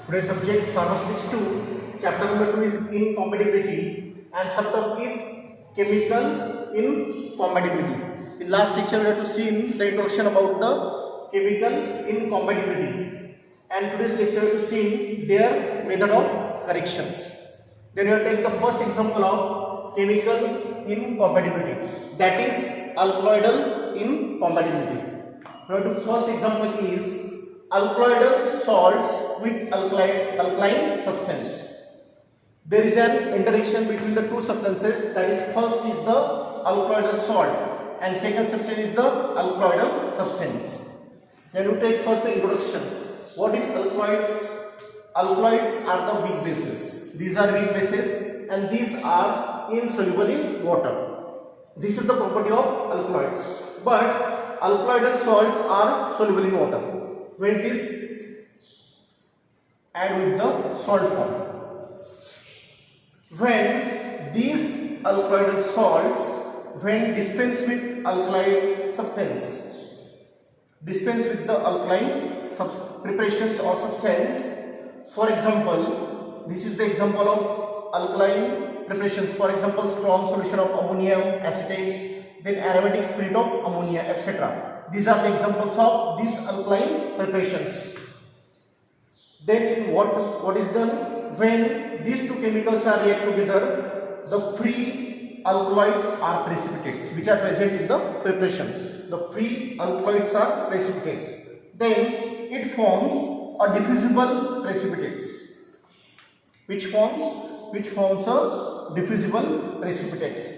Today's subject pharmaceutics 2, chapter number 2 is incompatibility and subtopic is chemical incompatibility. In last lecture we have to see the introduction about the chemical incompatibility, and today's lecture we have to see their method of corrections. Then we have to take the first example of chemical incompatibility, that is alkaloidal incompatibility. Now the first example is alkaloidal salts with alkaline substance. There is an interaction between the two substances, that is first is the alkaloidal salt and second substance is the alkaloidal substance. Then we take first the introduction. What is alkaloids? Alkaloids are the weak bases. These are weak bases and these are insoluble in water. This is the property of alkaloids. But alkaloidal salts are soluble in water when it is added with the salt form. When these alkaloidal salts, when dispensed with alkaline substance, dispensed with the alkaline preparations or substance, for example, this is the example of alkaline preparations, for example, strong solution of ammonium acetate, then aromatic spirit of ammonia, etc. These are the examples of these alkaline preparations. Then what is done? When these two chemicals are react together, the free alkaloids are precipitates which are present in the preparation. The free alkaloids are precipitates. Then it forms a diffusible precipitates, which forms a diffusible precipitates.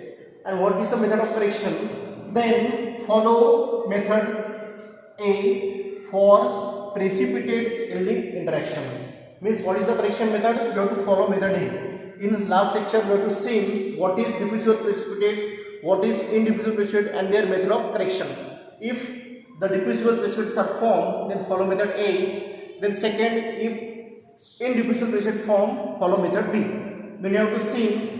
And what is the method of correction? Then follow method A for precipitate yielding interaction. Means what is the correction method? You have to follow method A. In last lecture we have to see what is diffusible precipitate, what is indiffusible precipitate and their method of correction. If the diffusible precipitates are formed, then follow method A. Then second, if indiffusible precipitate form, follow method B. Then you have to see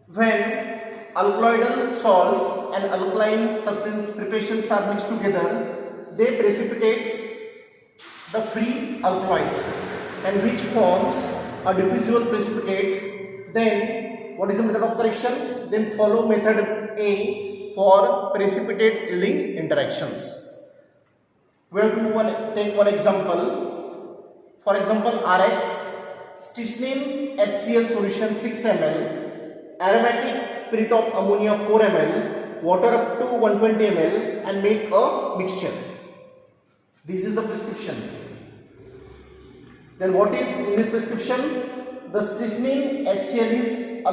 when alkaloidal salts and alkaline substance preparations are mixed together, they precipitate the free alkaloids and which forms a diffusible precipitates. Then what is the method of correction? Then follow method A for precipitate yielding interactions. We have to take one example. For example, RX, strychnine HCl solution 6 ml, aromatic spirit of ammonia 4 ml, water up to 120 ml and make a mixture. This is the prescription. Then what is in this prescription? The strychnine HCl is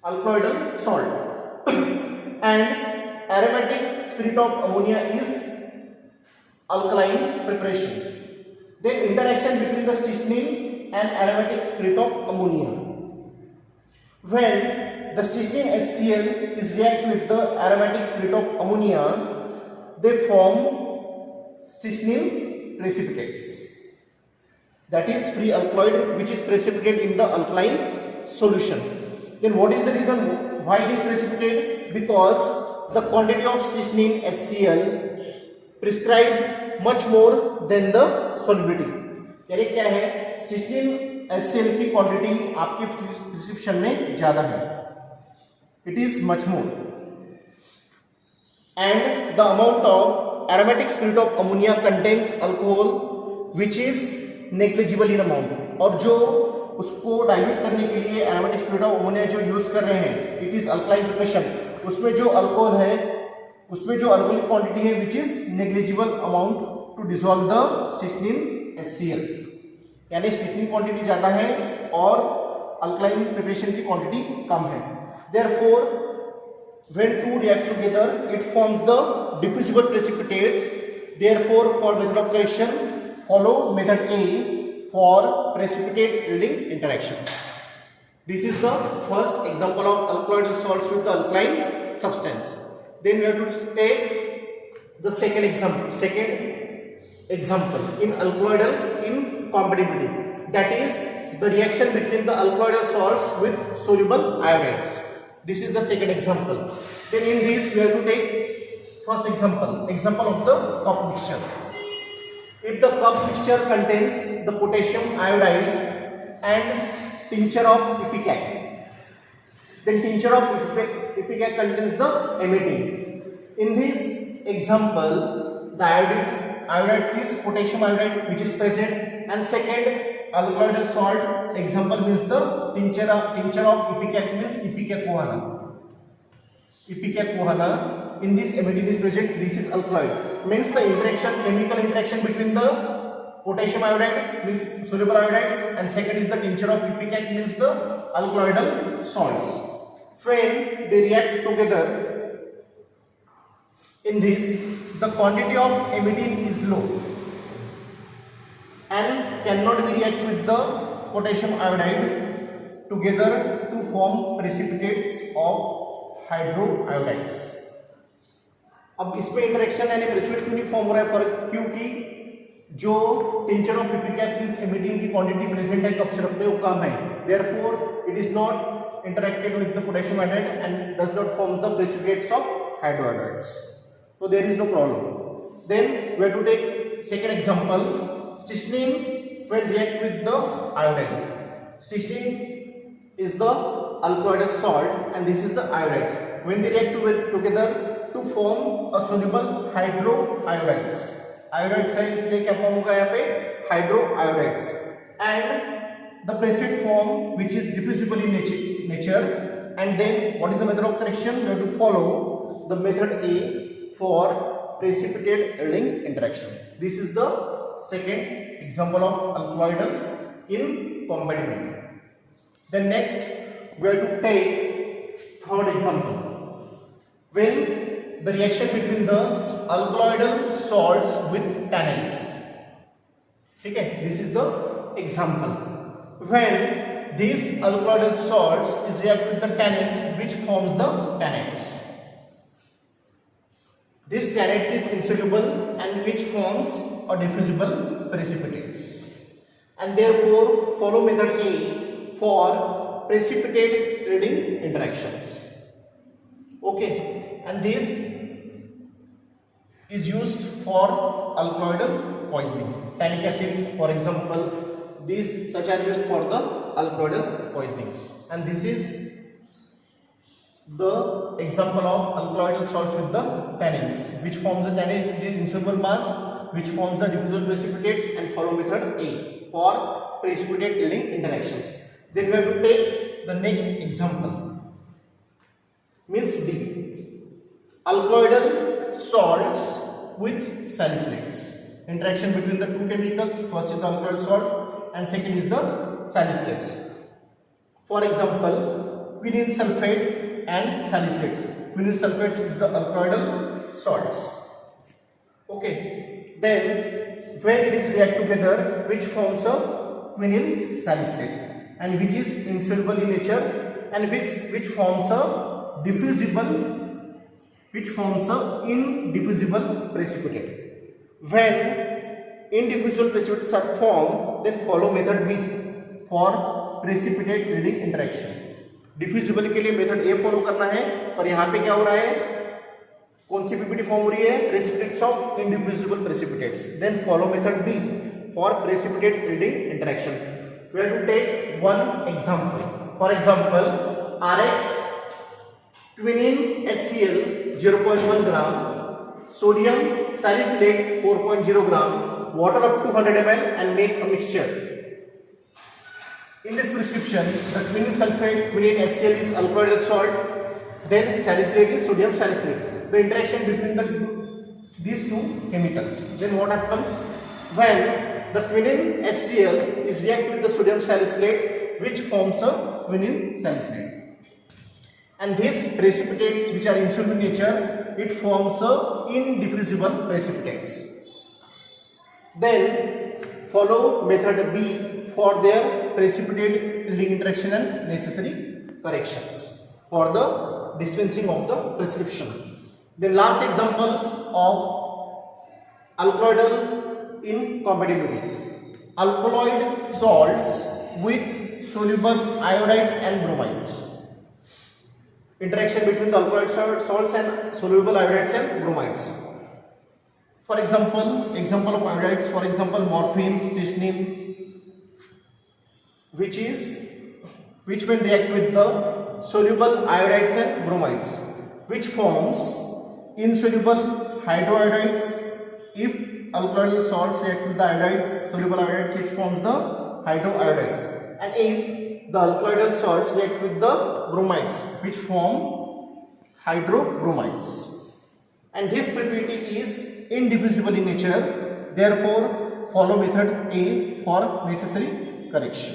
alkaloidal salt and aromatic spirit of ammonia is alkaline preparation. Then interaction between the strychnine and aromatic spirit of ammonia. When the strychnine HCl is react with the aromatic spirit of ammonia, they form strychnine precipitates. That is free alkaloid which is precipitated in the alkaline solution. Then what is the reason why it is precipitated? Because the quantity of strychnine HCl prescribed much more than the solubility. यानी क्या है, strychnine HCl की quantity आपके prescription में ज्यादा है, it is much more, and the amount of aromatic spirit of ammonia contains alcohol which is negligible in amount. और जो उसको डाइल्यूट करने के लिए aromatic spirit of ammonia जो यूज कर रहे हैं, it is alkaline preparation, उसमें जो अल्कोहल है, उसमें जो अल्कोहलिक क्वांटिटी है which is negligible amount to dissolve the strychnine HCl. यानी स्ट्रिक्निन क्वांटिटी ज्यादा है और अल्कलाइन प्रिपरेशन की क्वांटिटी कम है. Therefore, when two reacts together, it forms the diffusible precipitates. Therefore, for method of correction, follow method A for precipitate yielding interactions. This is the first example of alkaloidal salts with the alkaline substance. Then we have to take the second example in alkaloidal incompatibility, that is the reaction between the alkaloidal salts with soluble iodides. This is the second example. Then in this we have to take first example of the cup mixture. If the cup mixture contains the potassium iodide and tincture of ipecac, then tincture of ipecac contains the amidine. In this example, the iodide is potassium iodide which is present, and second alkaloidal salt example means the tincture of ipecac means ipecacuanha. Ipecacuanha, in this amidine is present. This is alkaloid, means the chemical interaction between the potassium iodide means soluble iodides, and second is the tincture of ipecac means the alkaloidal salts. When they react together, in this the quantity of amidine is low and cannot be react with the potassium iodide together to form precipitates of hydroiodides. अब इसमें interaction यानी precipitate क्यों नहीं form हो रहा है? फर्क क्योंकि जो tincture of ipecac means emetine की क्वांटिटी प्रेजेंट है कप सिरप में वो कम है, therefore it is not interacted with the potassium iodide and does not form the precipitates of hydroiodides, so there is no problem. Then we have to take second example, strychnine when react with the iodine. Strychnine is the alkaloidal salt and this is the iodides. When they react together to form a soluble hydroiodides. Iodides है इसलिए क्या form होगा यहाँ पे? Hydroiodides. And the precipitate form which is diffusible in nature. And then what is the method of correction? We have to follow the method A for precipitate yielding interaction. This is the second example of alkaloidal incompatibility. Then next we have to take third example, when the reaction between the alkaloidal salts with tannins. Okay, this is the example when these alkaloidal salts is react with the tannins which forms the tannins. This tannins is insoluble and which forms a diffusible precipitates, and therefore follow method A for precipitate yielding interactions. Okay, and this is used for alkaloidal poisoning. Tannic acids, for example, these such are used for the alkaloidal poisoning, and this is the example of alkaloidal salts with the tannins, which forms the tannin in insoluble mass, which forms the diffusible precipitates, and follow method A for precipitate yielding interactions. Then we have to take the next example, means B, alkaloidal salts with salicylates. Interaction between the two chemicals, first is the alkaloidal salt and second is the salicylates. For example, quinine sulfate and salicylates. Quinine sulfates is the alkaloidal salts. Okay, then when it is react together, which forms a quinine salicylate and which is insoluble in nature, and which forms a indiffusible precipitate. When indiffusible precipitates are formed, then follow method B for precipitate yielding interaction. Diffusible के लिए method ए follow करना है, और यहाँ पे क्या हो रहा है? कौन सी पीपीटी फॉर्म हो रही है? Precipitates of indiffusible precipitates. Then follow method B for precipitate yielding interaction. We have to take one example. For example, RX quinine HCl 0.1 gram, sodium salicylate 4.0 gram, water up to 100 ml and make a mixture. In this prescription, the quinine sulfate, quinine HCl is alkaloidal salt, then salicylate is sodium salicylate. The interaction between these two chemicals. Then what happens when the quinine HCl is react with the sodium salicylate, which forms a quinine salicylate. And these precipitates, which are insoluble in nature, it forms a indiffusible precipitates. Then follow method B for their precipitate yielding interaction and necessary corrections for the dispensing of the prescription. Then last example of alkaloidal incompatibility, alkaloid salts with soluble iodides and bromides. Interaction between the alkaloid salts and soluble iodides and bromides. For example of iodides, for example morphine, strychnine, which when react with the soluble iodides and bromides, which forms insoluble hydroiodides. If alkaloidal salts react with the iodides, soluble iodides, it forms the hydroiodides, and if the alkaloidal salts react with the bromides, which form hydrobromides. And this precipitate is indivisible in nature, therefore follow method A for necessary correction.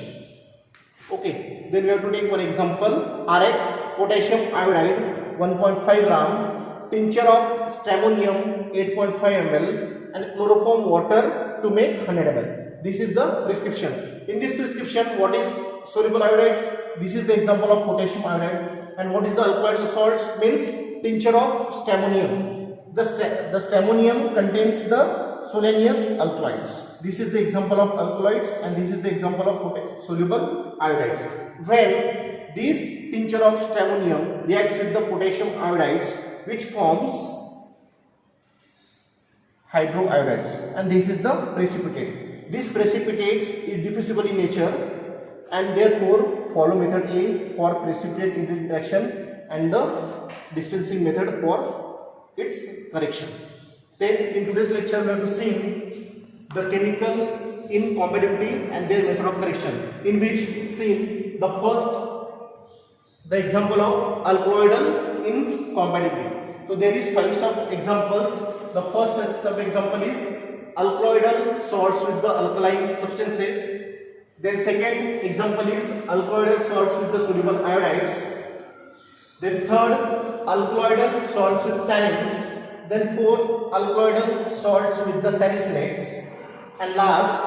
Okay, then we have to take one example. Rx potassium iodide 1.5 gram, tincture of stramonium 8.5 ml, and chloroform water to make 100 ml. This is the prescription. In this prescription, what is soluble iodides? This is the example of potassium iodide. And what is the alkaloidal salts? Means tincture of stramonium. The stramonium contains the solanous alkaloids. This is the example of alkaloids, and this is the example of soluble iodides. When this tincture of stramonium reacts with the potassium iodides, which forms hydroiodides, and this is the precipitate. This precipitate is diffusible in nature, and therefore follow method A for precipitate interaction and the dispensing method for its correction. Then in today's lecture we have to see the chemical incompatibility and their method of correction, in which see the example of alkaloidal incompatibility. So there is 5 sub examples. The first sub example is alkaloidal salts with the alkaline substances. Then second example is alkaloidal salts with the soluble iodides. Then third, alkaloidal salts with tannins. Then fourth, alkaloidal salts with the salicylates. And last,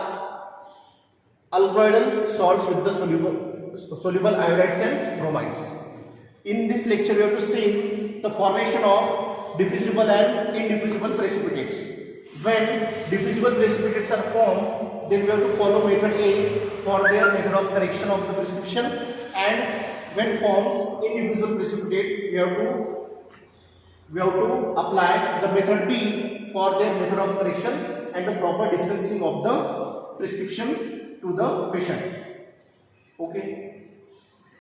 alkaloidal salts with the soluble iodides and bromides. In this lecture, we have to see the formation of diffusible and indiffusible precipitates. When diffusible precipitates are formed, then we have to follow method A for their method of correction of the prescription, and when forms indivisible precipitate, we have to apply the method B for their method of correction and the proper dispensing of the prescription to the patient. Okay.